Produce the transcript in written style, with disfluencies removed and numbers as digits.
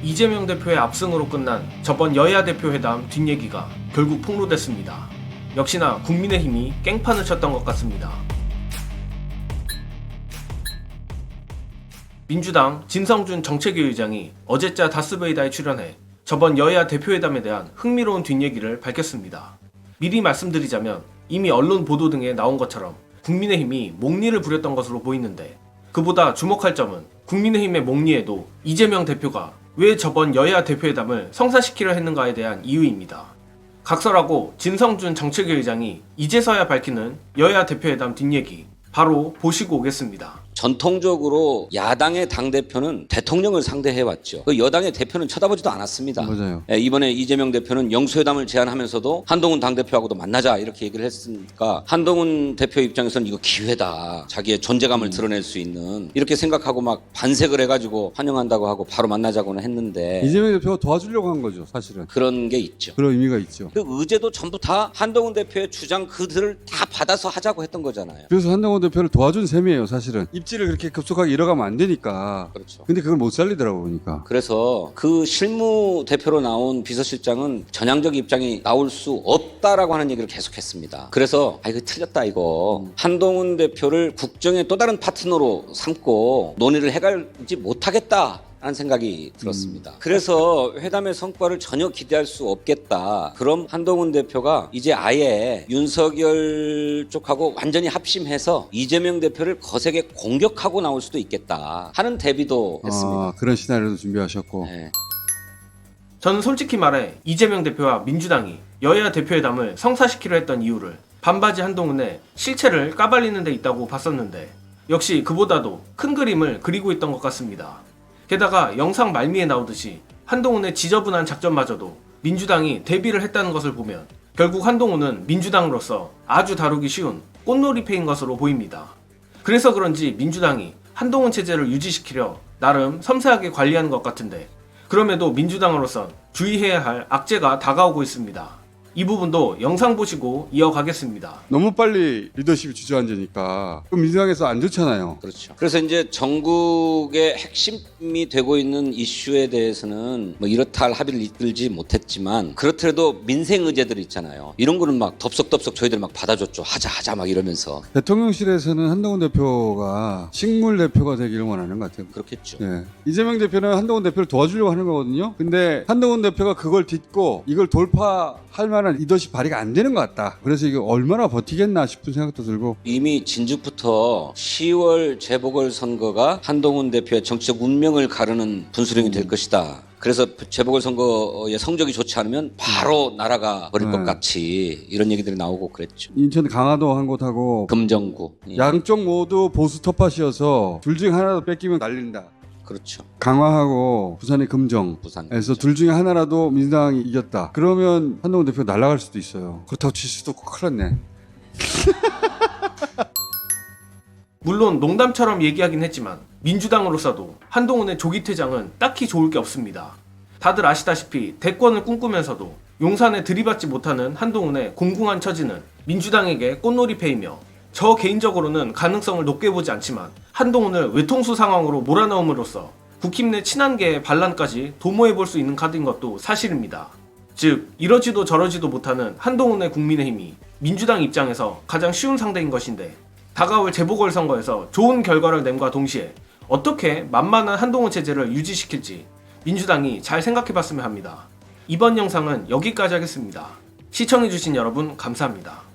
이재명 대표의 압승으로 끝난 저번 여야 대표 회담 뒷얘기가 결국 폭로됐습니다. 역시나 국민의힘이 깽판을 쳤던 것 같습니다. 민주당 진성준 정책위 의장이 어제자 다스베이다에 출연해 저번 여야 대표회담에 대한 흥미로운 뒷얘기를 밝혔습니다. 미리 말씀드리자면 이미 언론 보도 등에 나온 것처럼 국민의힘이 목리를 부렸던 것으로 보이는데, 그보다 주목할 점은 국민의힘의 목리에도 이재명 대표가 왜 저번 여야 대표회담을 성사시키려 했는가에 대한 이유입니다. 각설하고 진성준 정책위 의장이 이제서야 밝히는 여야 대표회담 뒷얘기, 바로 보시고 오겠습니다. 전통적으로 야당의 당대표는 대통령을 상대해왔죠. 그 여당의 대표는 쳐다보지도 않았습니다. 맞아요. 이번에 이재명 대표는 영수회담을 제안하면서도 한동훈 당대표하고도 만나자 이렇게 얘기를 했으니까 한동훈 대표 입장에서는 이거 기회다. 자기의 존재감을 드러낼 수 있는, 이렇게 생각하고 막 반색을 해가지고 환영한다고 하고 바로 만나자고는 했는데, 이재명 대표가 도와주려고 한 거죠, 사실은. 그런 게 있죠. 그런 의미가 있죠. 그 의제도 전부 다 한동훈 대표의 주장 그들을 다 받아서 하자고 했던 거잖아요. 그래서 한동훈 대표를 도와준 셈이에요, 사실은. 입지를 그렇게 급속하게 잃어가면 안 되니까. 그렇죠. 근데 그걸 못 살리더라고 보니까. 그래서 그 실무 대표로 나온 비서실장은 전향적 입장이 나올 수 없다라고 하는 얘기를 계속했습니다. 그래서 이거 틀렸다 이거. 한동훈 대표를 국정의 또 다른 파트너로 삼고 논의를 해가지 못하겠다 라는 생각이 들었습니다. 그래서 회담의 성과를 전혀 기대할 수 없겠다. 그럼 한동훈 대표가 이제 아예 윤석열 쪽하고 완전히 합심해서 이재명 대표를 거세게 공격하고 나올 수도 있겠다 하는 대비도 했습니다. 그런 시나리오도 준비하셨고. 네. 저는 솔직히 말해 이재명 대표와 민주당이 여야 대표회담을 성사시키려 했던 이유를 반바지 한동훈의 실체를 까발리는 데 있다고 봤었는데, 역시 그보다도 큰 그림을 그리고 있던 것 같습니다. 게다가 영상 말미에 나오듯이 한동훈의 지저분한 작전마저도 민주당이 대비를 했다는 것을 보면 결국 한동훈은 민주당으로서 아주 다루기 쉬운 꽃놀이패인 것으로 보입니다. 그래서 그런지 민주당이 한동훈 체제를 유지시키려 나름 섬세하게 관리하는 것 같은데, 그럼에도 민주당으로선 주의해야 할 악재가 다가오고 있습니다. 이 부분도 영상 보시고 이어가겠습니다. 너무 빨리 리더십이 주저앉으니까 그럼 민주당에서 안 좋잖아요. 그렇죠. 그래서 이제 전국의 핵심이 되고 있는 이슈에 대해서는 뭐 이렇다 할 합의를 이끌지 못했지만, 그렇더라도 민생 의제들 있잖아요. 이런 거는 막 덥석덥석 저희들 막 받아줬죠. 하자 막 이러면서. 대통령실에서는 한동훈 대표가 식물 대표가 되기를 원하는 것 같아요. 그렇겠죠. 예. 이재명 대표는 한동훈 대표를 도와주려고 하는 거거든요. 근데 한동훈 대표가 그걸 딛고 이걸 돌파할 만한 리더십 발휘가 안 되는 것 같다. 그래서 이게 얼마나 버티겠나 싶은 생각도 들고. 이미 진즉부터 10월 재보궐선거가 한동훈 대표의 정치적 운명을 가르는 분수령이 될 것이다. 그래서 재보궐선거의 성적이 좋지 않으면 바로 날아가 버릴 것 같이 이런 얘기들이 나오고 그랬죠. 인천 강화도 한 곳하고 금정구. 예. 양쪽 모두 보수 텃밭이어서 둘 중에 하나라도 뺏기면 난린다. 그렇죠. 강화하고 부산의 금정에서 부산. 둘 중에 하나라도 민주당이 이겼다. 그러면 한동훈 대표가 날아갈 수도 있어요. 그렇다고 칠 수도 없고 큰일 났네. 물론 농담처럼 얘기하긴 했지만 민주당으로서도 한동훈의 조기 퇴장은 딱히 좋을 게 없습니다. 다들 아시다시피 대권을 꿈꾸면서도 용산에 들이받지 못하는 한동훈의 공공한 처지는 민주당에게 꽃놀이패이며, 저 개인적으로는 가능성을 높게 보지 않지만 한동훈을 외통수 상황으로 몰아넣음으로써 국힘 내 친한계의 반란까지 도모해볼 수 있는 카드인 것도 사실입니다. 즉 이러지도 저러지도 못하는 한동훈의 국민의힘이 민주당 입장에서 가장 쉬운 상대인 것인데, 다가올 재보궐선거에서 좋은 결과를 냄과 동시에 어떻게 만만한 한동훈 체제를 유지시킬지 민주당이 잘 생각해봤으면 합니다. 이번 영상은 여기까지 하겠습니다. 시청해주신 여러분 감사합니다.